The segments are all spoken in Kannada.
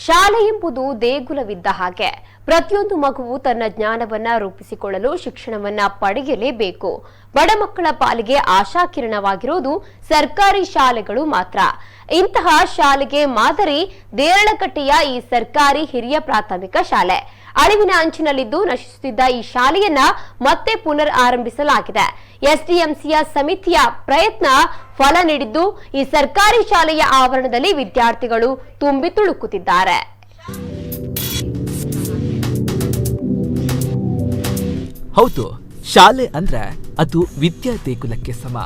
ಶಾಲೆ ಎಂಬುದು ದೇಗುಲವಿದ್ದ ಹಾಗೆ. ಪ್ರತಿಯೊಂದು ಮಗುವು ತನ್ನ ಜ್ಞಾನವನ್ನ ರೂಪಿಸಿಕೊಳ್ಳಲು ಶಿಕ್ಷಣವನ್ನ ಪಡೆಯಲೇಬೇಕು. ಬಡ ಮಕ್ಕಳ ಪಾಲಿಗೆ ಆಶಾಕಿರಣವಾಗಿರುವುದು ಸರ್ಕಾರಿ ಶಾಲೆಗಳು ಮಾತ್ರ. ಇಂತಹ ಶಾಲೆಗೆ ಮಾದರಿ ದೇರಳಕಟ್ಟೆಯ ಈ ಸರ್ಕಾರಿ ಹಿರಿಯ ಪ್ರಾಥಮಿಕ ಶಾಲೆ. ಅಳಿವಿನ ಅಂಚಿನಲ್ಲಿದ್ದು ನಶಿಸುತ್ತಿದ್ದ ಈ ಶಾಲೆಯನ್ನ ಮತ್ತೆ ಪುನರ್ ಆರಂಭಿಸಲಾಗಿದೆ. ಎಸ್ಡಿಎಂಸಿಯ ಸಮಿತಿಯ ಪ್ರಯತ್ನ ಫಲ ನೀಡಿದ್ದು ಈ ಸರ್ಕಾರಿ ಶಾಲೆಯ ಆವರಣದಲ್ಲಿ ವಿದ್ಯಾರ್ಥಿಗಳು ತುಂಬಿ ತುಳುಕುತ್ತಿದ್ದಾರೆ. ಹೌದು, ಶಾಲೆ ಅಂದ್ರೆ ಅದು ವಿದ್ಯಾ ದೇಗುಲಕ್ಕೆ ಸಮ.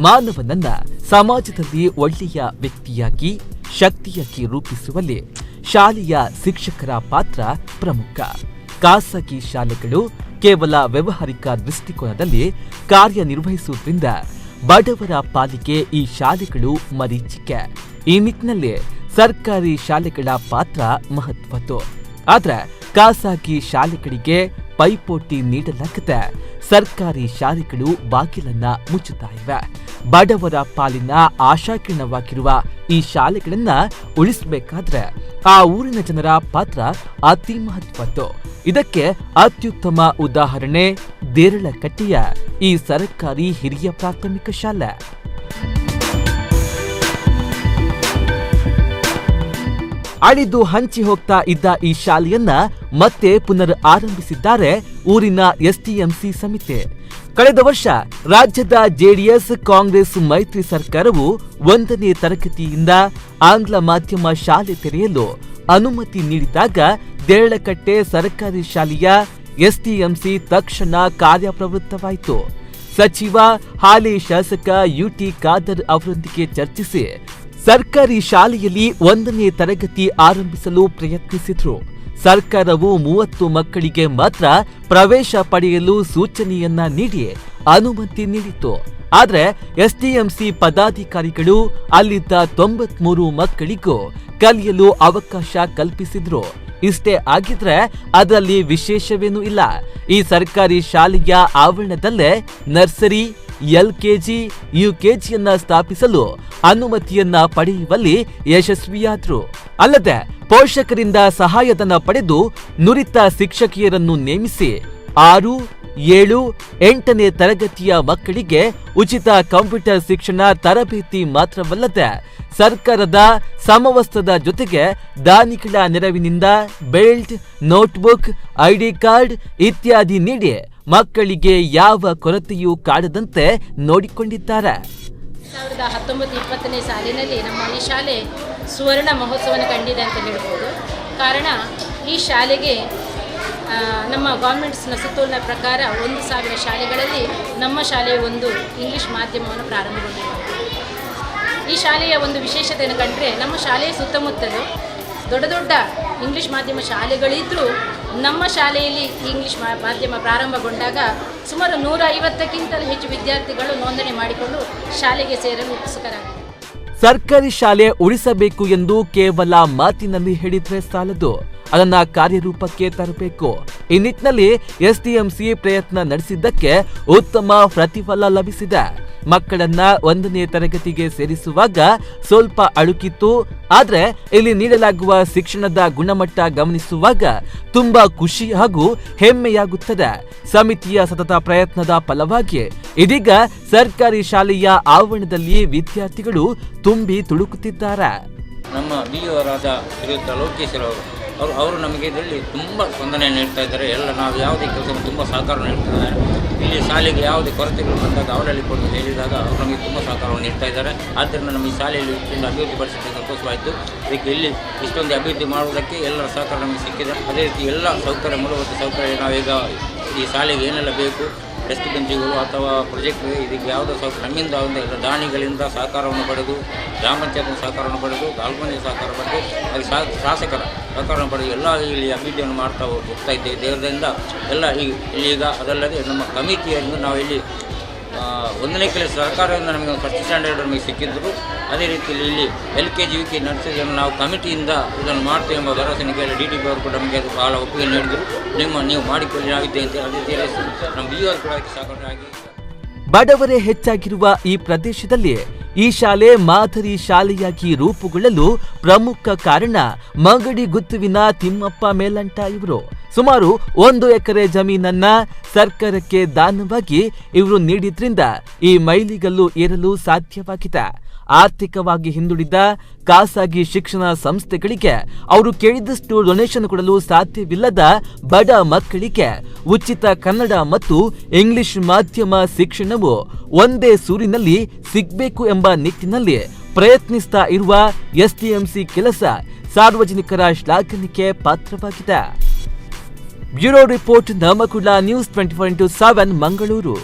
ಮಾನವನನ್ನ ಸಮಾಜದಲ್ಲಿ ಒಳ್ಳೆಯ ವ್ಯಕ್ತಿಯಾಗಿ, ಶಕ್ತಿಯಾಗಿ ರೂಪಿಸುವಲ್ಲಿ ಶಾಲೆಯ ಶಿಕ್ಷಕರ ಪಾತ್ರ ಪ್ರಮುಖ. ಖಾಸಗಿ ಶಾಲೆಗಳು ಕೇವಲ ವ್ಯಾವಹಾರಿಕ ದೃಷ್ಟಿಕೋನದಲ್ಲಿ ಕಾರ್ಯನಿರ್ವಹಿಸುವುದರಿಂದ ಬಡವರ ಪಾಲಿಗೆ ಈ ಶಾಲೆಗಳು ಮರೀಚಿಕೆ. ಈ ನಿಟ್ಟಿನಲ್ಲಿ ಸರ್ಕಾರಿ ಶಾಲೆಗಳ ಪಾತ್ರ ಮಹತ್ವದ್ದು. ಆದ್ರೆ ಖಾಸಗಿ ಶಾಲೆಗಳಿಗೆ ಪೈಪೋಟಿ ನೀಡಲಾಗದೆ ಸರ್ಕಾರಿ ಶಾಲೆಗಳು ಬಾಗಿಲನ್ನ ಮುಚ್ಚುತ್ತಾ ಇವೆ. ಬಡವರ ಪಾಲಿನ ಆಶಾಕಿರಣವಾಗಿರುವ ಈ ಶಾಲೆಗಳನ್ನ ಉಳಿಸಬೇಕಾದ್ರೆ ಆ ಊರಿನ ಜನರ ಪಾತ್ರ ಅತಿ ಮಹತ್ವದ್ದು. ಇದಕ್ಕೆ ಅತ್ಯುತ್ತಮ ಉದಾಹರಣೆ ದೇರಳಕಟ್ಟೆಯ ಈ ಸರ್ಕಾರಿ ಹಿರಿಯ ಪ್ರಾಥಮಿಕ ಶಾಲೆ. ಅಳಿದು ಹಂಚಿ ಹೋಗ್ತಾ ಇದ್ದ ಈ ಶಾಲೆಯನ್ನ ಮತ್ತೆ ಪುನರ್ ಆರಂಭಿಸಿದ್ದಾರೆ ಊರಿನ ಎಸ್ಡಿಎಂಸಿ ಸಮಿತಿ. ಕಳೆದ ವರ್ಷ ರಾಜ್ಯದ ಜೆಡಿಎಸ್ ಕಾಂಗ್ರೆಸ್ ಮೈತ್ರಿ ಸರ್ಕಾರವು 1ನೇ ತರಗತಿಯಿಂದ ಆಂಗ್ಲ ಮಾಧ್ಯಮ ಶಾಲೆ ತೆರೆಯಲು ಅನುಮತಿ ನೀಡಿದಾಗ ದೇರಳಕಟ್ಟೆ ಸರ್ಕಾರಿ ಶಾಲೆಯ ಎಸ್ಡಿಎಂಸಿ ತಕ್ಷಣ ಕಾರ್ಯಪ್ರವೃತ್ತವಾಯಿತು. ಸಚಿವ ಹಾಲಿ ಶಾಸಕ ಯುಟಿ ಖಾದರ್ ಅವರೊಂದಿಗೆ ಚರ್ಚಿಸಿ ಸರ್ಕಾರಿ ಶಾಲೆಯಲ್ಲಿ 1ನೇ ತರಗತಿ ಆರಂಭಿಸಲು ಪ್ರಯತ್ನಿಸಿದ್ರು. ಸರ್ಕಾರವು 30 ಮಕ್ಕಳಿಗೆ ಮಾತ್ರ ಪ್ರವೇಶ ಪಡೆಯಲು ಸೂಚನೆಯನ್ನ ನೀಡಿ ಅನುಮತಿ ನೀಡಿತು. ಆದ್ರೆ ಎಸ್ಡಿಎಂಸಿ ಪದಾಧಿಕಾರಿಗಳು ಅಲ್ಲಿದ್ದ 93 ಮಕ್ಕಳಿಗೂ ಕಲಿಯಲು ಅವಕಾಶ ಕಲ್ಪಿಸಿದ್ರು. ಇಷ್ಟೇ ಆಗಿದ್ರೆ ಅದರಲ್ಲಿ ವಿಶೇಷವೇನೂ ಇಲ್ಲ. ಈ ಸರ್ಕಾರಿ ಶಾಲೆಯ ಆವರಣದಲ್ಲೇ ನರ್ಸರಿ, ಎಲ್ಕೆಜಿ, ಯುಕೆಜಿಯನ್ನ ಸ್ಥಾಪಿಸಲು ಅನುಮತಿಯನ್ನ ಪಡೆಯುವಲ್ಲಿ ಯಶಸ್ವಿಯಾದ್ರು. ಅಲ್ಲದೆ ಪೋಷಕರಿಂದ ಸಹಾಯಧನ ಪಡೆದು ನುರಿತ ಶಿಕ್ಷಕಿಯರನ್ನು ನೇಮಿಸಿ 6, 7, 8ನೇ ತರಗತಿಯ ಮಕ್ಕಳಿಗೆ ಉಚಿತ ಕಂಪ್ಯೂಟರ್ ಶಿಕ್ಷಣ ತರಬೇತಿ ಮಾತ್ರವಲ್ಲದೆ ಸರ್ಕಾರದ ಸಮವಸ್ತ್ರದ ಜೊತೆಗೆ ದಾನಿಗಳ ನೆರವಿನಿಂದ ಬೆಲ್ಟ್, ನೋಟ್ಬುಕ್, ಐಡಿ ಕಾರ್ಡ್ ಇತ್ಯಾದಿ ನೀಡಿ ಮಕ್ಕಳಿಗೆ ಯಾವ ಕೊರತೆಯೂ ಕಾಡದಂತೆ ನೋಡಿಕೊಂಡಿದ್ದಾರೆ. 2019-20ನೇ ಸಾಲಿನಲ್ಲಿ ನಮ್ಮ ಈ ಶಾಲೆ ಸುವರ್ಣ ಮಹೋತ್ಸವನ ಕಂಡಿದೆ ಅಂತ ಹೇಳ್ಬೋದು. ಕಾರಣ ಈ ಶಾಲೆಗೆ ನಮ್ಮ ಗೌರ್ಮೆಂಟ್ಸ್ನ ಸುತ್ತೋಲಿನ ಪ್ರಕಾರ 1,000 ಶಾಲೆಗಳಲ್ಲಿ ನಮ್ಮ ಶಾಲೆಯ ಒಂದು ಇಂಗ್ಲೀಷ್ ಮಾಧ್ಯಮವನ್ನು ಪ್ರಾರಂಭಗೊಂಡಿದೆ. ಈ ಶಾಲೆಯ ಒಂದು ವಿಶೇಷತೆಯನ್ನು ಕಂಡ್ರೆ ನಮ್ಮ ಶಾಲೆಯ ಸುತ್ತಮುತ್ತಲು ದೊಡ್ಡ ದೊಡ್ಡ ಇಂಗ್ಲೀಷ್ ಮಾಧ್ಯಮ ಶಾಲೆಗಳಿದ್ದರೂ ನಮ್ಮ ಶಾಲೆಯಲ್ಲಿ ಇಂಗ್ಲೀಷ್ ಮಾಧ್ಯಮ ಪ್ರಾರಂಭಗೊಂಡಾಗ ಸುಮಾರು 150ಕ್ಕಿಂತಲೂ ಹೆಚ್ಚು ವಿದ್ಯಾರ್ಥಿಗಳು ನೋಂದಣಿ ಮಾಡಿಕೊಂಡು ಶಾಲೆಗೆ ಸೇರಲು ಉತ್ಸುಕರಾಗಿದ್ದಾರೆ. ಸರ್ಕಾರಿ ಶಾಲೆ ಉಳಿಸಬೇಕು ಎಂದು ಕೇವಲ ಮಾತಿನಲ್ಲಿ ಹೇಳಿದ್ರೆ ಸಾಲದು, ಅದನ್ನ ಕಾರ್ಯರೂಪಕ್ಕೆ ತರಬೇಕು. ಈ ನಿಟ್ಟಿನಲ್ಲಿ ಎಸ್ಡಿಎಂಸಿ ಪ್ರಯತ್ನ ನಡೆಸಿದ್ದಕ್ಕೆ ಉತ್ತಮ ಪ್ರತಿಫಲ ಲಭಿಸಿದೆ. ಮಕ್ಕಳನ್ನ 1ನೇ ತರಗತಿಗೆ ಸೇರಿಸುವಾಗ ಸ್ವಲ್ಪ ಅಳುಕಿತ್ತು. ಆದ್ರೆ ಇಲ್ಲಿ ನೀಡಲಾಗುವ ಶಿಕ್ಷಣದ ಗುಣಮಟ್ಟ ಗಮನಿಸುವಾಗ ತುಂಬಾ ಖುಷಿ ಹಾಗೂ ಹೆಮ್ಮೆಯಾಗುತ್ತದೆ. ಸಮಿತಿಯ ಸತತ ಪ್ರಯತ್ನದ ಫಲವಾಗಿ ಇದೀಗ ಸರ್ಕಾರಿ ಶಾಲೆಯ ಆವರಣದಲ್ಲಿ ವಿದ್ಯಾರ್ಥಿಗಳು ತುಂಬಿ ತುಳುಕುತ್ತಿದ್ದಾರೆ. ನಮ್ಮ ಬಿಒರಾದ ಶ್ರೀಯುತ ಲೋಕೇಶ್ವರ ಅವರು ನಮಗೆ ಇದರಲ್ಲಿ ತುಂಬ ಸ್ಪಂದನೆ ನೀಡ್ತಾ ಇದ್ದಾರೆ. ಎಲ್ಲ ನಾವು ಯಾವುದೇ ಕೆಲಸವನ್ನು ತುಂಬ ಸಹಕಾರ ನೀಡ್ತಿದ್ದಾರೆ. ಇಲ್ಲಿ ಶಾಲೆಗೆ ಯಾವುದೇ ಕೊರತೆಗಳು ಬಂದಾಗ ಅವರಲ್ಲಿ ಕೊಟ್ಟು ಹೇಳಿದಾಗ ಅವರು ನಮಗೆ ತುಂಬ ಸಹಕಾರವನ್ನು ನೀಡ್ತಾ ಇದ್ದಾರೆ. ಆದ್ದರಿಂದ ನಮ್ಮ ಈ ಶಾಲೆಯಲ್ಲಿ ಇಷ್ಟೊಂದು ಅಭಿವೃದ್ಧಿ ಪಡಿಸಿದ್ದಕ್ಕೆ ಸಂತೋಷವಾಯಿತು. ಇದಕ್ಕೆ ಇಲ್ಲಿ ಇಷ್ಟೊಂದು ಅಭಿವೃದ್ಧಿ ಮಾಡುವುದಕ್ಕೆ ಎಲ್ಲರ ಸಹಕಾರ ನಮಗೆ ಸಿಕ್ಕಿದೆ. ಅದೇ ರೀತಿ ಎಲ್ಲ ಸೌಕರ್ಯ, ಮೂಲಭೂತ ಸೌಕರ್ಯ ನಾವೀಗ ಈ ಶಾಲೆಗೆ ಏನೆಲ್ಲ ಬೇಕು, ಡೆಸ್ಕ್ ಬೆಂಚುಗಳು ಅಥವಾ ಪ್ರೊಜೆಕ್ಟ್, ಇದಕ್ಕೆ ಯಾವುದೋ ಸೌಕರ್ಯ ನಮ್ಮಿಂದ ಒಂದು ದಾನಿಗಳಿಂದ ಸಹಕಾರವನ್ನು ಪಡೆದು, ಗ್ರಾಮ ಪಂಚಾಯತ್ನ ಸಹಕಾರವನ್ನು ಪಡೆದು, ತಾಲೂಕಿನ ಸಹಕಾರ ಪಡೆದು, ಅದು ಶಾಸಕರ ಸಹಕಾರವನ್ನು ಪಡೆದು ಎಲ್ಲ ಇಲ್ಲಿ ಅಭಿವೃದ್ಧಿಯನ್ನು ಮಾಡ್ತಾ ಹೋಗ್ತಾ ಇದ್ದೇವೆ. ದೇವರಿಂದ ಎಲ್ಲ ಈಗ ಅದಲ್ಲದೆ ನಮ್ಮ ಕಮಿಟಿಯನ್ನು ನಾವು ಇಲ್ಲಿ 1ನೇ ಕ್ಲಾಸ್ ಸರ್ಕಾರದಿಂದ ನಮಗೆ ಒಂದು ಫಸ್ಟ್ ಸ್ಟ್ಯಾಂಡರ್ಡ್ ನಮಗೆ ಸಿಕ್ಕಿದ್ರು. ಅದೇ ರೀತಿಯಲ್ಲಿ ಇಲ್ಲಿ LKG, UKG ನರ್ಸರಿಯನ್ನು ನಾವು ಕಮಿಟಿಯಿಂದ ಇದನ್ನು ಮಾಡ್ತೇವೆ ಎಂಬ ಭರವಸೆ ಕೇಳಿ DTP ಅವರು ಕೂಡ ನಮಗೆ ಅದು ಬಹಳ ಒಪ್ಪಿಗೆ ನೀಡಿದರು. ನೀವು ಮಾಡಿಕೊಳ್ಳಿ ಆಗಿದೆ ಅಂತ. ಅದೇ ರೀತಿಯಲ್ಲಿ ನಮ್ಮ BO ಕೂಡ ಸಹಕಾರವಾಗಿ ಬಡವರೇ ಹೆಚ್ಚಾಗಿರುವ ಈ ಪ್ರದೇಶದಲ್ಲಿ ಈ ಶಾಲೆ ಮಾದರಿ ಶಾಲೆಯಾಗಿ ರೂಪುಗೊಳ್ಳಲು ಪ್ರಮುಖ ಕಾರಣ ಮಂಗಡಿಗುತ್ತುವಿನ ತಿಮ್ಮಪ್ಪ ಮೇಲಂಟ ಇವರು. ಸುಮಾರು 1 ಎಕರೆ ಜಮೀನನ್ನ ಸರ್ಕಾರಕ್ಕೆ ದಾನವಾಗಿ ಇವರು ನೀಡಿದ್ರಿಂದ ಈ ಮೈಲಿಗಲ್ಲು ಏರಲು ಸಾಧ್ಯವಾಗಿದೆ. ಆರ್ಥಿಕವಾಗಿ ಹಿಂದುಳಿದ ಖಾಸಗಿ ಶಿಕ್ಷಣ ಸಂಸ್ಥೆಗಳಿಗೆ ಅವರು ಕೇಳಿದಷ್ಟು ಡೊನೇಷನ್ ಕೊಡಲು ಸಾಧ್ಯವಿಲ್ಲದ ಬಡ ಮಕ್ಕಳಿಗೆ ಉಚಿತ ಕನ್ನಡ ಮತ್ತು ಇಂಗ್ಲಿಷ್ ಮಾಧ್ಯಮ ಶಿಕ್ಷಣವು ಒಂದೇ ಸೂರಿನಲ್ಲಿ ಸಿಗಬೇಕು ಎಂಬ ನಿಟ್ಟಿನಲ್ಲಿ ಪ್ರಯತ್ನಿಸ್ತಾ ಇರುವ ಎಸ್ಡಿಎಂಸಿ ಕೆಲಸ ಸಾರ್ವಜನಿಕರ ಶ್ಲಾಘನೆಗೆ ಪಾತ್ರವಾಗಿದೆ. ಬ್ಯೂರೋ ರಿಪೋರ್ಟ್, ನಮಕುಳ ನ್ಯೂಸ್ 24/7 ಮಂಗಳೂರು.